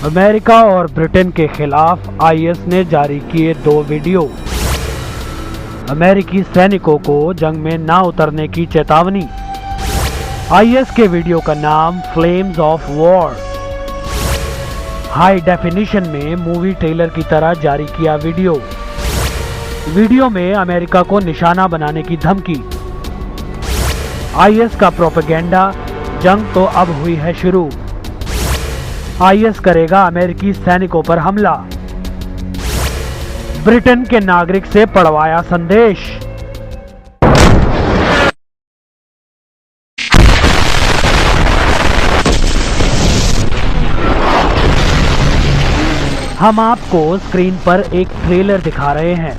America और Britain के खिलाफ आईएस ने जारी किए 2 वीडियो। अमेरिकी सैनिकों को जंग में ना उतरने की चेतावनी। आईएस के वीडियो का नाम flames of war. High definition में मूवी ट्रेलर की तरह जारी किया वीडियो। वीडियो में अमेरिका को निशाना बनाने की धमकी। आईएस का प्रोपेगेंडा, जंग तो अब हुई है शुरू। आईएस करेगा अमेरिकी सैनिकों पर हमला। ब्रिटेन के नागरिक से पढ़वाया संदेश। हम आपको स्क्रीन पर एक ट्रेलर दिखा रहे हैं।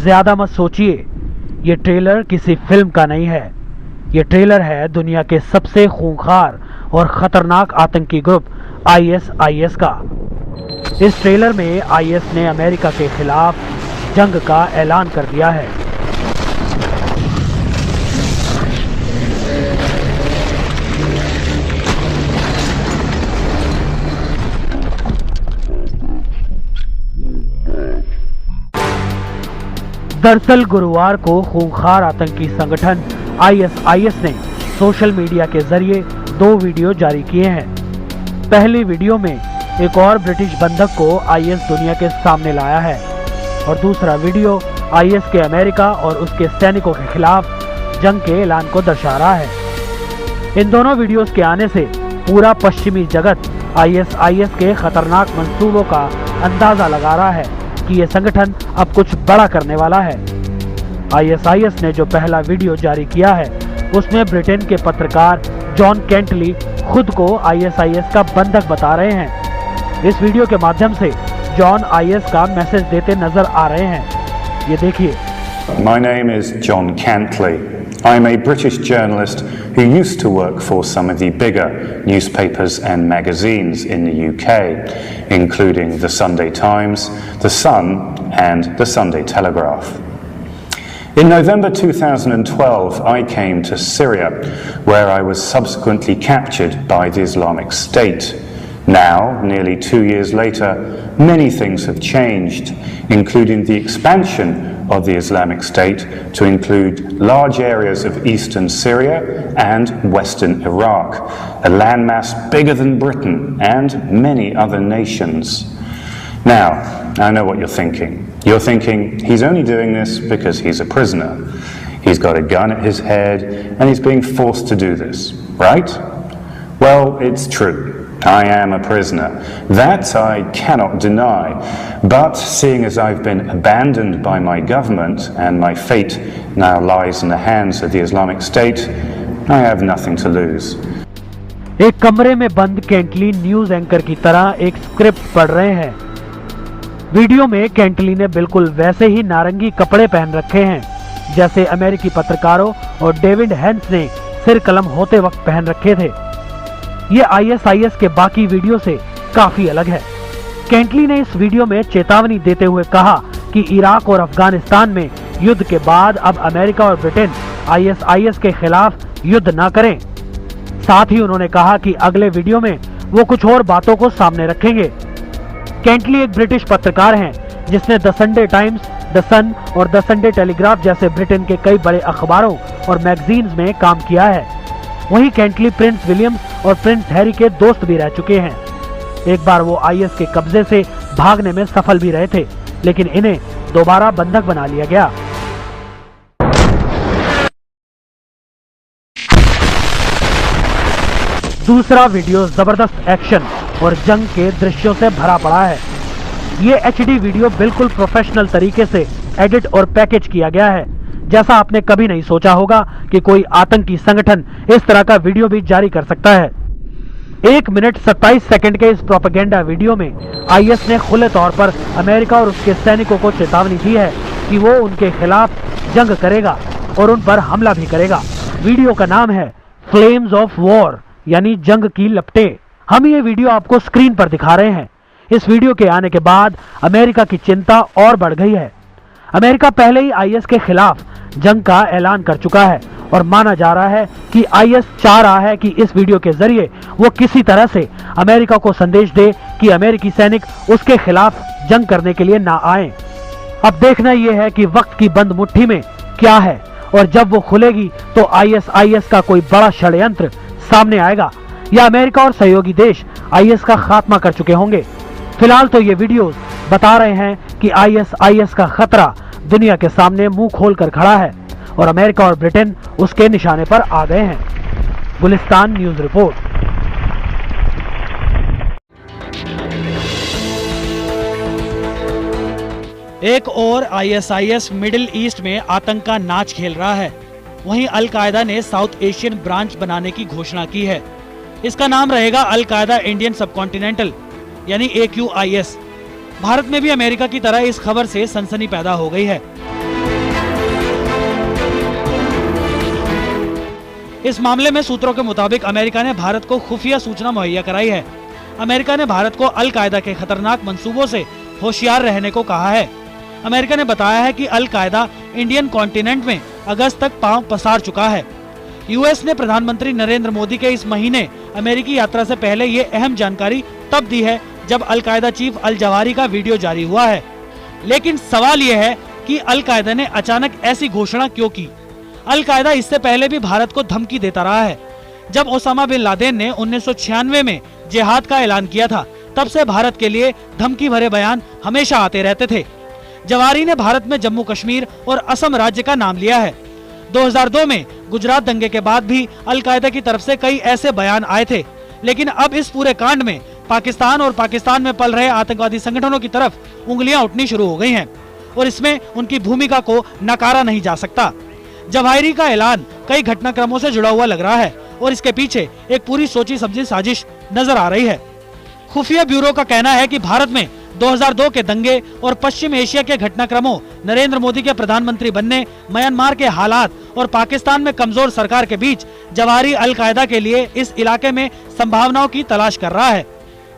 ज्यादा मत सोचिए, ये ट्रेलर किसी फिल्म का नहीं है। ये ट्रेलर है दुनिया के सबसे खूंखार और खतरनाक आतंकी ग्रुप आईएस का। इस ट्रेलर में आईएस ने अमेरिका के खिलाफ जंग का ऐलान कर दिया है। दरअसल गुरुवार को खूंखार आतंकी संगठन आईएस ने सोशल मीडिया के जरिए 2 वीडियो जारी किए हैं। पहली वीडियो में एक और ब्रिटिश बंधक को आईएस दुनिया के सामने लाया है और दूसरा वीडियो आईएस के अमेरिका और उसके सैनिकों के खिलाफ जंग के ऐलान को दर्शा रहा है। इन दोनों वीडियोस के आने से पूरा पश्चिमी जगत आईएस के खतरनाक मंसूबों का अंदाजा लगा रहा है कि यह संगठन अब कुछ बड़ा करने वाला है। आईएस ने जो पहला वीडियो जारी किया है उसमें ब्रिटेन के पत्रकार जॉन केंटली खुद को आईएस का बंधक बता रहे हैं। इस वीडियो के माध्यम से जॉन आईएस का मैसेज देते नजर आ रहे हैं। ये देखिए। My name is John Cantley. I'm a British journalist who used to work for some of the bigger newspapers and magazines in the UK, including the Sunday Times, the Sun, and the Sunday Telegraph. In November 2012, I came to Syria, where I was subsequently captured by the Islamic State. Now, nearly 2 years later, many things have changed, including the expansion of the Islamic State to include large areas of eastern Syria and western Iraq, a landmass bigger than Britain and many other nations. Now, I know what you're thinking. You're thinking he's only doing this because he's a prisoner. He's got a gun at his head and he's being forced to do this, right? Well, it's true. I am a prisoner. That I cannot deny. But seeing as I've been abandoned by my government and my fate now lies in the hands of the Islamic State, I have nothing to lose. एक कमरे में बंद केंटली news anchor की तरह एक script पढ़ रहे हैं। वीडियो में केंटली ने बिल्कुल वैसे ही नारंगी कपड़े पहन रखे हैं जैसे अमेरिकी पत्रकारों और डेविड हेंस ने सिर कलम होते वक्त पहन रखे थे। ये आईएस के बाकी वीडियो से काफी अलग है। केंटली ने इस वीडियो में चेतावनी देते हुए कहा कि इराक और अफगानिस्तान में युद्ध के बाद अब अमेरिका और ब्रिटेन आईएस के खिलाफ युद्ध न करें। साथ ही उन्होंने कहा कि अगले वीडियो में वो कुछ और बातों को सामने रखेंगे। केंटली एक ब्रिटिश पत्रकार हैं जिसने द संडे टाइम्स, द सन और द संडे टेलीग्राफ जैसे ब्रिटेन के कई बड़े अखबारों और मैगजीन्स में काम किया है। वहीं केंटली प्रिंस विलियम्स और प्रिंस हैरी के दोस्त भी रह चुके हैं। एक बार वो आईएस के कब्जे से भागने में सफल भी रहे थे, लेकिन इन्हें दोबारा बंधक बना लिया गया। दूसरा वीडियो जबरदस्त एक्शन और जंग के दृश्यों से भरा पड़ा है। ये एचडी वीडियो बिल्कुल प्रोफेशनल तरीके से एडिट और पैकेज किया गया है। जैसा आपने कभी नहीं सोचा होगा कि कोई आतंकी संगठन इस तरह का वीडियो भी जारी कर सकता है। 1 मिनट 27 सेकंड के इस प्रोपेगेंडा वीडियो में आईएस ने खुले तौर पर अमेरिका और उसके सैनिकों को चेतावनी दी है कि वो उनके खिलाफ जंग करेगा और उन पर हमला भी करेगा। वीडियो का नाम है फ्लेम्स ऑफ वॉर, यानी जंग की लपटें। हम ये वीडियो आपको स्क्रीन पर दिखा रहे हैं। इस वीडियो के आने के बाद अमेरिका की चिंता और बढ़ गई है। अमेरिका पहले ही आईएस के खिलाफ जंग का ऐलान कर चुका है और माना जा रहा है कि आईएस चाह रहा है कि इस वीडियो के जरिए वो किसी तरह से अमेरिका को संदेश दे कि अमेरिकी सैनिक उसके खिलाफ जंग करने के लिए ना आए। अब देखना यह है कि वक्त की बंद मुट्ठी में क्या है और जब वो खुलेगी तो आईएस का कोई बड़ा षड्यंत्र सामने आएगा या अमेरिका और सहयोगी देश आईएस का खात्मा कर चुके होंगे। फिलहाल तो ये वीडियोस बता रहे हैं कि आईएस का खतरा दुनिया के सामने मुंह खोलकर खड़ा है और अमेरिका और ब्रिटेन उसके निशाने पर आ गए हैं। Gulistan news report. एक और आईएस मिडिल ईस्ट में आतंक का नाच खेल रहा है। वहीं अल कायदा ने साउथ एशियन ब्रांच बनाने की घोषणा की है। इसका नाम रहेगा अल कायदा इंडियन सबकॉन्टिनेंटल यानी AQIS। भारत में भी अमेरिका की तरह इस खबर से सनसनी पैदा हो गई है। इस मामले में सूत्रों के मुताबिक अमेरिका ने भारत को खुफिया सूचना मुहैया कराई है। अमेरिका ने भारत को अल कायदा के खतरनाक मंसूबों से होशियार रहने को कहा है। अमेरिका ने बताया है कि अल कायदा इंडियन कॉन्टिनेंट में अगस्त तक पांव पसार चुका है। यूएस ने प्रधानमंत्री नरेंद्र मोदी के इस महीने अमेरिकी यात्रा से पहले ये अहम जानकारी तब दी है जब अल कायदा चीफ अल जवाहिरी का वीडियो जारी हुआ है। लेकिन सवाल यह है कि अल कायदा ने अचानक ऐसी घोषणा क्यों की। अल कायदा इससे पहले भी भारत को धमकी देता रहा है। जब ओसामा बिन लादेन ने 1996 में जिहाद का ऐलान किया था, तब से भारत के लिए धमकी भरे बयान हमेशा आते रहते थे। जवाहिरी ने भारत में जम्मू कश्मीर और असम राज्य का नाम लिया है। 2002 में गुजरात दंगे के बाद भी अल कायदा की तरफ से कई ऐसे बयान आए थे। लेकिन अब इस पूरे कांड में पाकिस्तान और पाकिस्तान में पल रहे आतंकवादी संगठनों की तरफ उंगलियां उठनी शुरू हो गई हैं और इसमें उनकी भूमिका को नकारा नहीं जा सकता। जवाहिरी का ऐलान कई घटनाक्रमों से जुड़ा हुआ लग रहा है और इसके पीछे एक पूरी सोची समझी साजिश नजर आ रही है। खुफिया ब्यूरो का कहना है कि भारत में 2002 के दंगे और पश्चिम एशिया के घटनाक्रमों, नरेंद्र मोदी के प्रधानमंत्री बनने, म्यांमार के हालात और पाकिस्तान में कमजोर सरकार के बीच जवाहिरी अल कायदा के लिए इस इलाके में संभावनाओं की तलाश कर रहा है।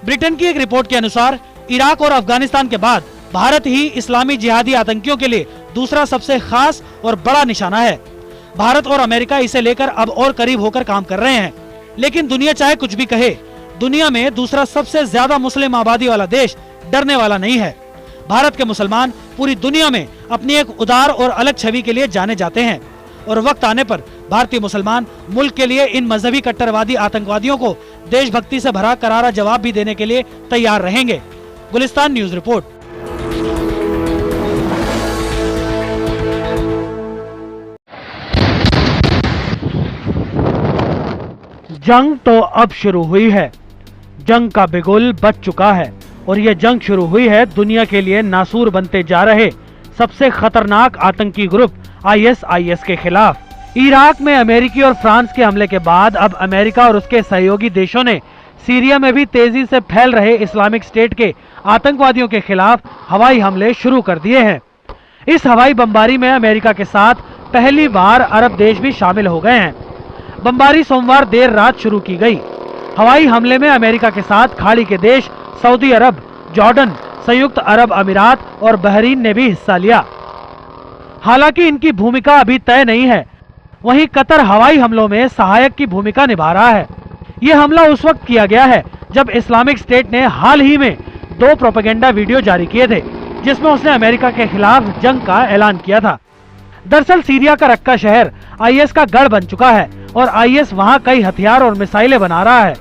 ब्रिटेन की एक रिपोर्ट के अनुसार इराक और अफगानिस्तान के बाद भारत ही इस्लामी जिहादी आतंकियों के लिए दूसरा सबसे खास और बड़ा निशाना है। भारत और अमेरिका इसे लेकर अब और करीब होकर काम कर रहे हैं। लेकिन दुनिया चाहे कुछ भी कहे, दुनिया में दूसरा सबसे ज्यादा मुस्लिम आबादी वाला देश डरने वाला नहीं है। भारत के मुसलमान पूरी दुनिया में अपनी एक उदार और अलग छवि के लिए जाने जाते हैं और वक्त आने पर भारतीय मुसलमान मुल्क के लिए इन मजहबी कट्टरवादी आतंकवादियों को देशभक्ति से भरा करारा जवाब भी देने के लिए तैयार रहेंगे। Gulistan news report. जंग तो अब शुरू हुई है। जंग का बिगुल बज चुका है और यह जंग शुरू हुई है दुनिया के लिए नासूर बनते जा रहे सबसे खतरनाक आतंकी ग्रुप आईएस के खिलाफ। इराक में अमेरिकी और फ्रांस के हमले के बाद अब अमेरिका और उसके सहयोगी देशों ने सीरिया में भी तेजी से फैल रहे इस्लामिक स्टेट के आतंकवादियों के खिलाफ हवाई हमले शुरू कर दिए हैं। इस हवाई बमबारी में अमेरिका के साथ पहली बार अरब देश भी शामिल हो गए हैं। बमबारी सोमवार देर रात शुरू की गई। हवाई हमले में अमेरिका के साथ खाड़ी के देश सऊदी अरब, जॉर्डन, संयुक्त अरब अमीरात और बहरीन ने भी हिस्सा लिया। हालांकि इनकी भूमिका अभी तय नहीं है। वहीं कतर हवाई हमलों में सहायक की भूमिका निभा रहा है। यह हमला उस वक्त किया गया है जब इस्लामिक स्टेट ने हाल ही में 2 प्रोपेगेंडा वीडियो जारी किए थे जिसमें उसने अमेरिका के खिलाफ जंग का ऐलान किया था। दरअसल सीरिया का रक्का शहर आईएस का गढ़ बन चुका है और आईएस वहां कई हथियार और मिसाइलें बना रहा है।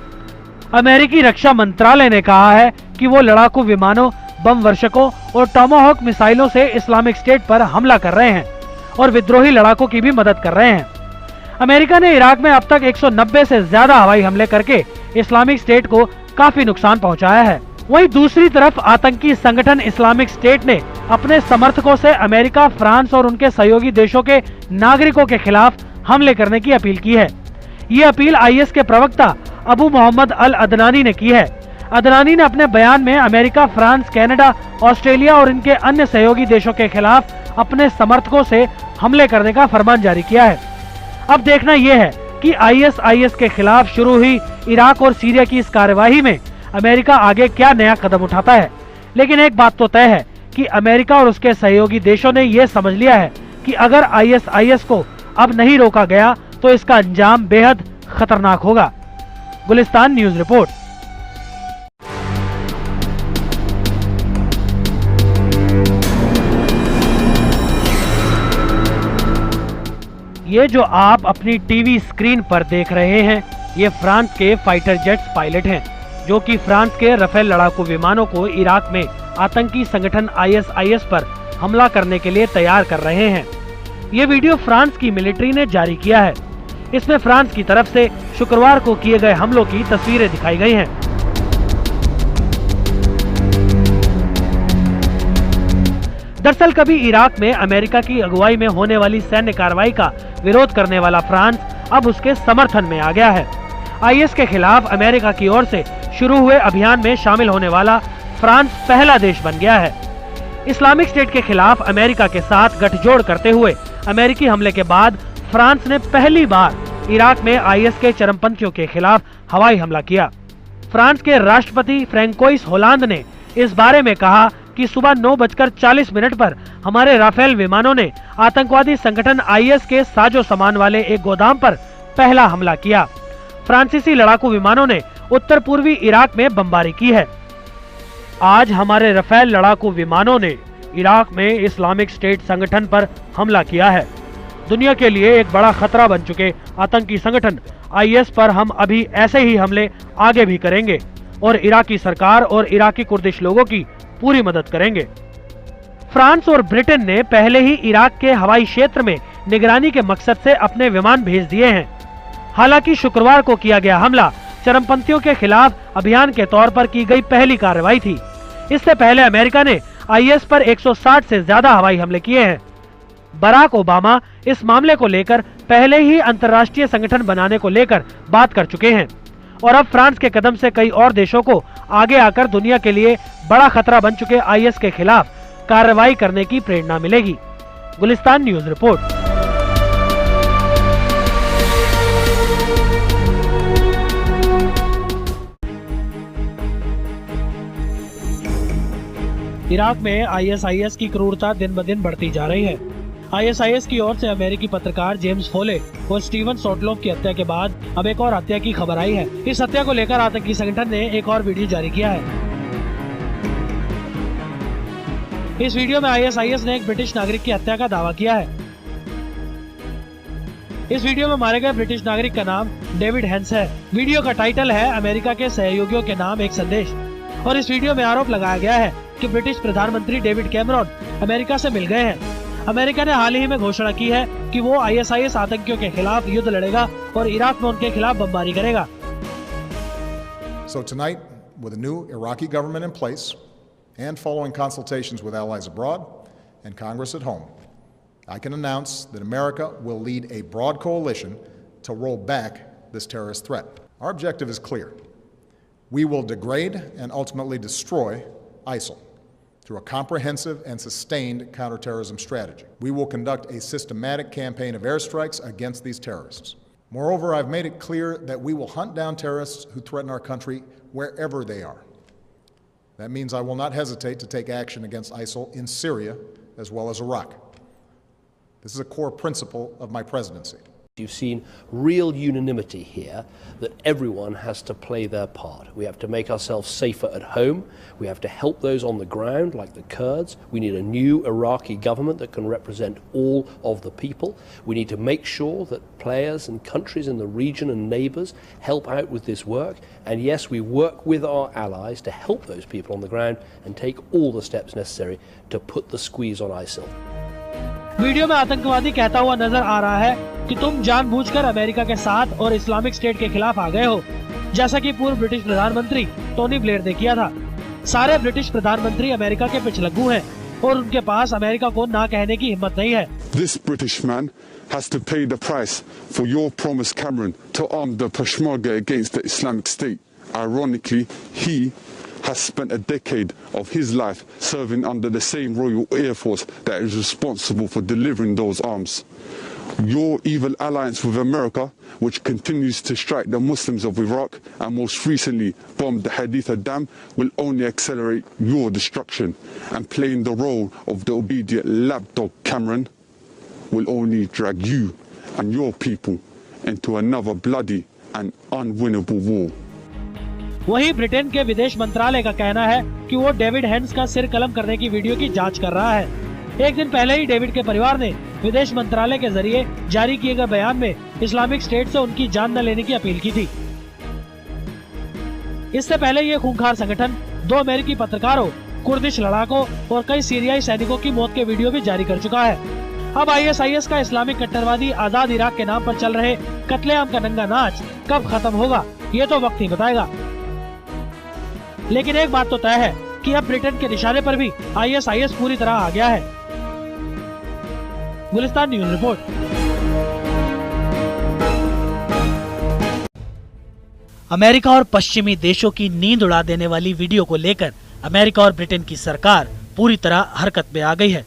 अमेरिकी रक्षा मंत्रालय ने कहा है कि वो लड़ाकू विमानों, बम वर्षकों और टॉमाहॉक मिसाइलों से इस्लामिक स्टेट पर हमला कर रहे हैं और विद्रोही लड़ाकों की भी मदद कर रहे हैं। अमेरिका ने इराक में अब तक 190 से ज्यादा हवाई हमले करके इस्लामिक स्टेट को काफी नुकसान पहुंचाया है। वहीं दूसरी तरफ आतंकी संगठन इस्लामिक स्टेट ने अपने समर्थकों से अमेरिका, फ्रांस और उनके सहयोगी देशों के नागरिकों के खिलाफ हमले करने की अपील की है। ये अपील आईएस के प्रवक्ता अबू मोहम्मद अल अदनानी ने की है। अदनानी ने अपने बयान में अमेरिका, फ्रांस, कनाडा, ऑस्ट्रेलिया और इनके अन्य सहयोगी देशों के खिलाफ अपने समर्थकों से हमले करने का फरमान जारी किया है। अब देखना यह है कि आईएस के खिलाफ शुरू हुई इराक और सीरिया की इस कार्यवाही में अमेरिका आगे क्या नया कदम उठाता है। लेकिन एक बात तो तय है कि अमेरिका और उसके सहयोगी देशों ने यह समझ लिया है कि अगर आईएस को अब नहीं रोका गया तो इसका अंजाम बेहद खतरनाक होगा। Gulistan news report. ये जो आप अपनी टीवी स्क्रीन पर देख रहे हैं, ये फ्रांस के फाइटर जेट्स पायलट हैं, जो कि फ्रांस के राफेल लड़ाकू विमानों को इराक में आतंकी संगठन ISIS पर हमला करने के लिए तैयार कर रहे हैं। ये वीडियो फ्रांस की मिलिट्री ने जारी किया है। इसमें फ्रांस की तरफ से शुक्रवार को किए गए हमलों की तस्वीरें दिखाई गई हैं। दरअसल कभी इराक में अमेरिका की अगुवाई में होने वाली सैन्य कार्रवाई का विरोध करने वाला फ्रांस अब उसके समर्थन में आ गया है। IS के खिलाफ अमेरिका की ओर से शुरू हुए अभियान में शामिल होने वाला फ्रांस पहला देश बन गया है। इस्लामिक स्टेट के खिलाफ अमेरिका के साथ गठजोड़ करते हुए अमेरिकी हमले के बाद फ्रांस ने पहली बार इराक में IS के चरमपंथियों के खिलाफ हवाई हमला किया। फ्रांस के राष्ट्रपति फ्रैंकोइस होलांद ने इस बारे में कहा कि सुबह 9:40 पर हमारे राफेल विमानों ने आतंकवादी संगठन IS के साजो सामान वाले एक गोदाम पर पहला हमला किया। फ्रांसीसी लड़ाकू विमानों ने उत्तर पूर्वी इराक में बमबारी की है। आज हमारे राफेल लड़ाकू विमानों ने इराक में इस्लामिक स्टेट संगठन पर हमला किया है। दुनिया के लिए एक बड़ा खतरा बन चुके आतंकी संगठन IS पर हम अभी ऐसे ही हमले आगे भी करेंगे और इराकी सरकार और इराकी कुर्दिश लोगों की पूरी मदद करेंगे। फ्रांस और ब्रिटेन ने पहले ही इराक के हवाई क्षेत्र में निगरानी के मकसद से अपने विमान भेज दिए हैं। हालांकि शुक्रवार को किया गया हमला चरमपंथियों के खिलाफ अभियान के तौर पर की गई पहली कार्रवाई थी। इससे पहले अमेरिका ने IS पर 160 से ज्यादा हवाई हमले किए हैं। बराक ओबामा इस मामले को लेकर पहले ही अंतर्राष्ट्रीय संगठन बनाने को लेकर बात कर चुके हैं और अब फ्रांस के कदम से कई और देशों को आगे आकर दुनिया के लिए बड़ा खतरा बन चुके IS के खिलाफ कार्रवाई करने की प्रेरणा मिलेगी। Gulistan news report. इराक में ISIS की क्रूरता दिन ब दिन बढ़ती जा रही है। ISIS की ओर से अमेरिकी पत्रकार जेम्स फोले और स्टीवन सोटलोफ की हत्या के बाद अब एक और हत्या की खबर आई है। इस हत्या को लेकर आतंकी संगठन ने एक और वीडियो जारी किया है। इस वीडियो में ISIS ने एक ब्रिटिश नागरिक की हत्या का दावा किया है। इस वीडियो में मारे गए ब्रिटिश नागरिक का नाम डेविड हेंस है। वीडियो का टाइटल है अमेरिका के सहयोगियों के नाम एक संदेश और इस वीडियो में आरोप लगाया गया है कि ब्रिटिश प्रधानमंत्री डेविड कैमरॉन अमेरिका से मिल गए हैं। अमेरिका ने हाल ही में घोषणा की है कि वो ISIS आतंकियों के खिलाफ युद्ध लड़ेगा और इराक में उनके खिलाफ बमबारी करेगा। So tonight, with a new Iraqi government in place and following consultations with allies abroad and Congress at home, I can announce that America will lead a broad coalition to roll back this terrorist threat. Our objective is clear. We will degrade and ultimately destroy ISIL through a comprehensive and sustained counterterrorism strategy. We will conduct a systematic campaign of airstrikes against these terrorists. Moreover, I've made it clear that we will hunt down terrorists who threaten our country wherever they are. That means I will not hesitate to take action against ISIL in Syria as well as Iraq. This is a core principle of my presidency. You've seen real unanimity here that everyone has to play their part. We have to make ourselves safer at home. We have to help those on the ground, like the Kurds. We need a new Iraqi government that can represent all of the people. We need to make sure that players and countries in the region and neighbours help out with this work. And yes, we work with our allies to help those people on the ground and take all the steps necessary to put the squeeze on ISIL. Video में आतंकवादी कहता हुआ नजर आ रहा है कि तुम जानबूझकर अमेरिका के साथ और इस्लामिक स्टेट के खिलाफ आ गए हो, जैसा कि पूर्व ब्रिटिश प्रधानमंत्री टोनी ब्लेयर ने किया था। सारे ब्रिटिश प्रधानमंत्री अमेरिका के पिछलग्गू हैं और उनके पास अमेरिका को ना कहने की हिम्मत नहीं है। This British man has to pay the price for your promise, Cameron, to arm the Peshmerga against the Islamic State. Ironically, he has spent a decade of his life serving under the same Royal Air Force that is responsible for delivering those arms. Your evil alliance with America, which continues to strike the Muslims of Iraq and most recently bombed the Haditha Dam, will only accelerate your destruction, and playing the role of the obedient lapdog Cameron will only drag you and your people into another bloody and unwinnable war. वहीं Britain के विदेश मंत्रालय का कहना है कि वो David hence का सिर कलम करने की वीडियो की जांच कर रहा है। एक दिन पहले ही डेविड के परिवार ने विदेश मंत्रालय के जरिए जारी किए गए बयान में इस्लामिक स्टेट से उनकी जान न लेने की अपील की थी। इससे पहले ये खूंखार संगठन 2 अमेरिकी पत्रकारों, कुर्दिश लड़ाकों और कई सीरियाई सैनिकों की मौत के वीडियो भी जारी कर चुका है। अब ISIS का इस्लामिक कट्टरवादी आजाद इराक के नाम पर चल रहे कत्लेआम का नंगा नाच कब खत्म होगा, ये तो वक्त ही बताएगा। लेकिन एक बात तो तय है कि अब ब्रिटेन के निशाने पर भी ISIS पूरी तरह आ गया है। Gulistan news report. अमेरिका और पश्चिमी देशों की नींद उड़ा देने वाली वीडियो को लेकर अमेरिका और ब्रिटेन की सरकार पूरी तरह हरकत में आ गई है।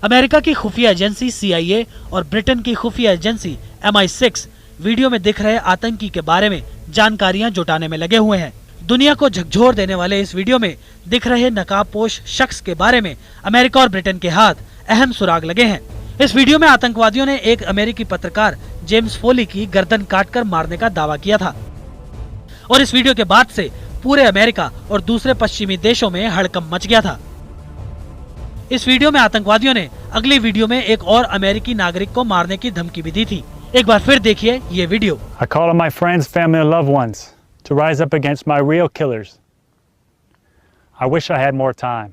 अमेरिका की खुफिया एजेंसी CIA और ब्रिटेन की खुफिया एजेंसी MI6 वीडियो में दिख रहे आतंकी के बारे में जानकारियां जुटाने में लगे हुए हैं। दुनिया को झकझोर देने वाले इस वीडियो में दिख रहे नकाबपोश शख्स के बारे में अमेरिका और ब्रिटेन के हाथ अहम सुराग लगे हैं। इस वीडियो में आतंकवादियों ने एक अमेरिकी पत्रकार जेम्स फोली की गर्दन काटकर मारने का दावा किया था और इस वीडियो के बाद से पूरे अमेरिका और दूसरे पश्चिमी देशों में हड़कंप मच गया था। इस वीडियो में आतंकवादियों ने अगली वीडियो में एक और अमेरिकी नागरिक को मारने की धमकी भी दी थी। एक बार फिर देखिए ये video. I call on my friends, family and loved ones to rise up against my real killers. I wish I had more time.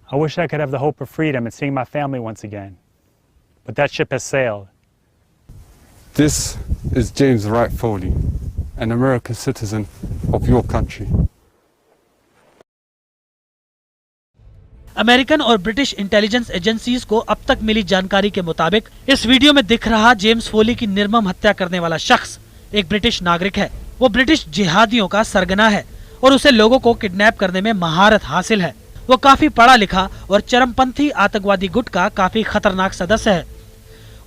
I wish I could have the hope of freedom and seeing my family once again. But that ship has sailed. This is James Wright Foley, an American citizen of your country. American और British intelligence agencies को अब तक मिली जानकारी के मुताबिक इस video में दिख रहा जेम्स फोली की निर्मम हत्या करने वाला शख्स एक ब्रिटिश नागरिक है। वो ब्रिटिश जिहादियों का सरगना है और उसे लोगों को किडनैप करने में महारत हासिल है। वो काफी पढ़ा लिखा और चरमपंथी आतंकवादी गुट का काफी खतरनाक सदस्य है।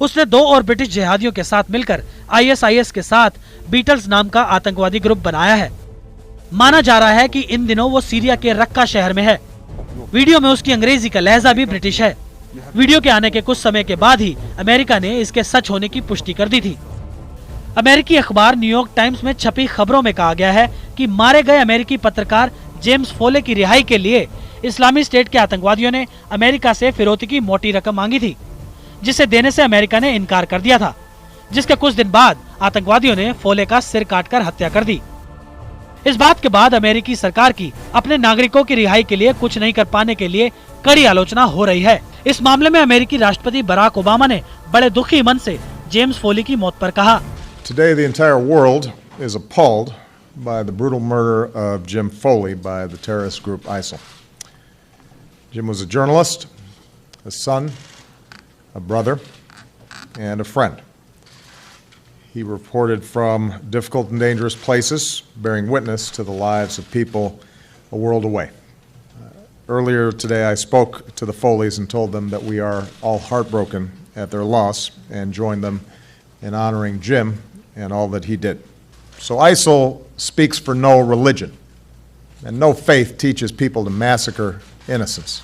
उसने 2 और ब्रिटिश जिहादियों के साथ मिलकर ISIS के साथ बीटल्स नाम का आतंकवादी ग्रुप बनाया है। माना जा रहा है कि इन दिनों वो सीरिया के रक्का शहर में है। वीडियो में उसकी अंग्रेजी का लहजा भी ब्रिटिश है। वीडियो के आने के कुछ समय के बाद ही अमेरिका ने इसके सच होने की पुष्टि कर दी थी। अमेरिकी अखबार न्यूयॉर्क टाइम्स में छपी खबरों में कहा गया है कि मारे गए अमेरिकी पत्रकार जेम्स फोले की रिहाई के लिए इस्लामिक स्टेट के आतंकवादियों ने अमेरिका से फिरौती की मोटी रकम मांगी थी, जिसे देने से अमेरिका ने इनकार कर दिया था, जिसके कुछ दिन बाद आतंकवादियों ने फोले का सिर काटकर हत्या कर दी। इस बात के बाद अमेरिकी सरकार की अपने नागरिकों की रिहाई के लिए कुछ नहीं कर पाने के लिए कड़ी आलोचना हो रही है। इस मामले में अमेरिकी राष्ट्रपति बराक ओबामा ने बड़े दुखी मन से जेम्स फोली की मौत पर कहा, Today the entire world is appalled by the brutal murder of Jim Foley by the terrorist group ISIL. Jim was a journalist, a son, a brother, and a friend. He reported from difficult and dangerous places, bearing witness to the lives of people a world away. Earlier today, I spoke to the Foleys and told them that we are all heartbroken at their loss and joined them in honoring Jim and all that he did. So ISIL speaks for no religion, and no faith teaches people to massacre innocents.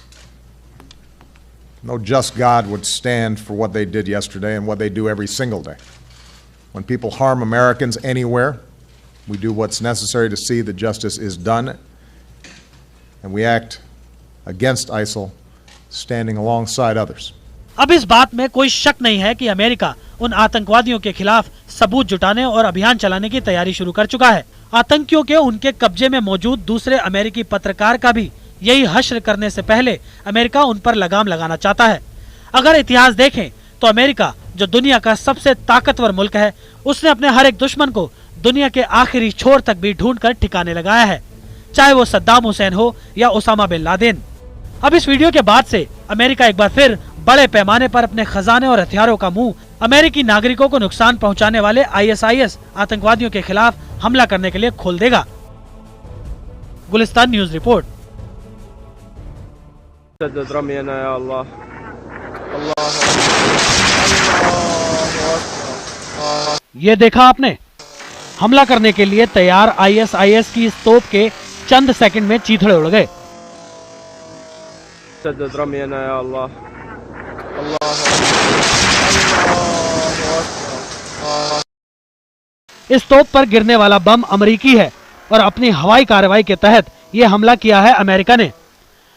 No just God would stand for what they did yesterday and what they do every single day. When people harm Americans anywhere, we do what's necessary to see that justice is done, and we act against ISIL, standing alongside others. अब इस बात में कोई शक नहीं है कि America उन आतंकवादियों के खिलाफ सबूत जुटाने और अभियान चलाने की तैयारी शुरू कर चुका है। आतंकियों के उनके कब्जे में मौजूद दूसरे अमेरिकी पत्रकार का भी यही हश्र करने से पहले अमेरिका उन पर लगाम लगाना चाहता है। अगर इतिहास देखें तो अमेरिका, जो दुनिया का सबसे ताकतवर मुल्क है, उसने अपने हर एक दुश्मन को दुनिया के आखिरी छोर तक भी ढूंढ कर ठिकाने लगाया है, चाहे वो सद्दाम हुसैन हो या ओसामा बिन लादेन। अब इस वीडियो के बाद से अमेरिका एक बार फिर बड़े पैमाने पर अपने खजाने और हथियारों का मुंह अमेरिकी नागरिकों को नुकसान पहुंचाने वाले ISIS आतंकवादियों के खिलाफ हमला करने के लिए खोल देगा। Gulistan news report. ये देखा आपने, हमला करने के लिए तैयार ISIS की इस तोप के चंद सेकंड में चीथड़े उड़ गए। इस तोप पर गिरने वाला बम अमेरिकी है और अपनी हवाई कार्रवाई के तहत यह हमला किया है अमेरिका ने।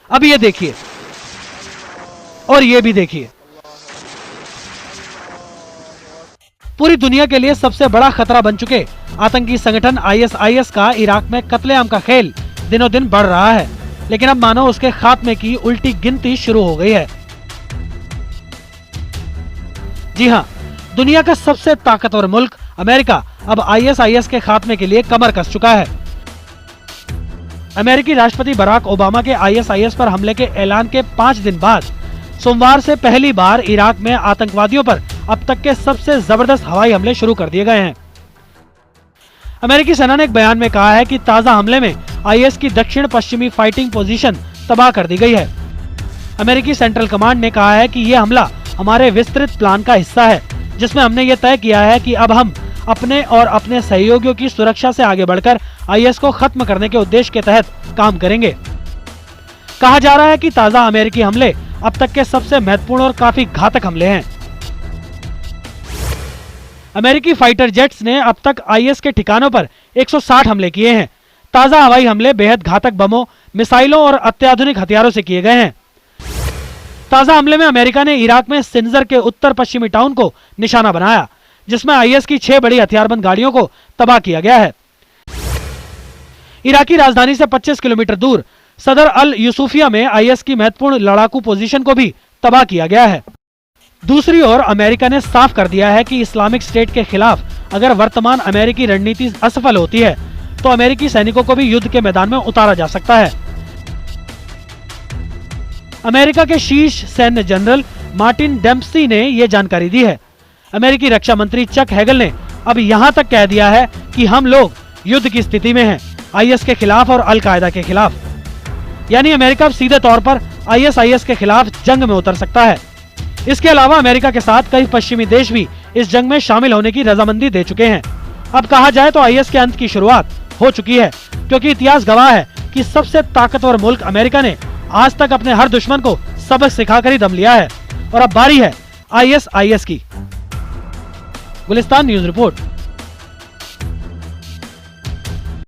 अब ये देखिए और ये भी देखिए। पूरी दुनिया के लिए सबसे बड़ा खतरा बन चुके आतंकी संगठन ISIS का इराक में कत्लेआम का खेल दिनों दिन बढ़ रहा है, लेकिन अब मानो उसके खात्मे की उल्टी गिनती शुरू हो गई है। जी हां, दुनिया का सबसे ताकतवर मुल्क अमेरिका अब ISIS के खात्मे के लिए कमर कस चुका है। अमेरिकी राष्ट्रपति बराक ओबामा के ISIS पर हमले के ऐलान के 5 दिन बाद सोमवार से पहली बार इराक में आतंकवादियों पर अब तक के सबसे जबरदस्त हवाई हमले शुरू कर दिए गए हैं। अमेरिकी सेना ने एक बयान में कहा है कि ताजा हमले में IS की दक्षिण पश्चिमी फाइटिंग पोजीशन तबाह कर दी गई है। अमेरिकी सेंट्रल कमांड ने कहा है कि यह हमला हमारे विस्तृत प्लान का हिस्सा है, जिसमें हमने ये तय किया है कि अब हम अपने और अपने सहयोगियों की सुरक्षा से आगे बढ़कर IS को खत्म करने के उद्देश्य के तहत काम करेंगे। कहा जा रहा है कि ताजा अमेरिकी हमले अब तक के सबसे महत्वपूर्ण और काफी घातक हमले हैं। अमेरिकी फाइटर जेट्स ने अब तक IS के ठिकानों पर 160 हमले किए हैं। ताजा हवाई हमले बेहद घातक बमों, मिसाइलों और अत्याधुनिक हथियारों से किए गए हैं। ताजा हमले में अमेरिका ने इराक में सिंजर के उत्तर पश्चिमी टाउन को निशाना बनाया, जिसमें IS की 6 बड़ी हथियारबंद गाड़ियों को तबाह किया गया है। इराकी राजधानी से 25 किलोमीटर दूर सदर अल यूसुफिया में IS की महत्वपूर्ण लड़ाकू पोजीशन को भी तबाह किया गया है। दूसरी ओर अमेरिका ने साफ कर दिया है कि इस्लामिक स्टेट के खिलाफ अगर वर्तमान अमेरिकी रणनीति असफल होती है तो अमेरिकी सैनिकों को भी युद्ध के मैदान में उतारा जा सकता है। अमेरिका के शीर्ष सैन्य जनरल मार्टिन डेम्पसी ने यह जानकारी दी है। अमेरिकी रक्षा मंत्री चक हेगल ने अब यहां तक कह दिया है कि हम लोग युद्ध की स्थिति में हैं, IS के खिलाफ और अल कायदा के खिलाफ। यानी अमेरिका अब सीधे तौर पर ISIS के खिलाफ जंग में उतर सकता है। इसके अलावा अमेरिका के साथ कई पश्चिमी देश भी इस जंग में शामिल होने की रजामंदी दे चुके हैं। अब कहा जाए तो IS के अंत की शुरुआत हो चुकी है, क्योंकि इतिहास गवाह है कि सबसे ताकतवर मुल्क अमेरिका ने आज तक अपने हर दुश्मन को सबक सिखाकर ही दम लिया है और अब बारी है ISIS की। Gulistan news report.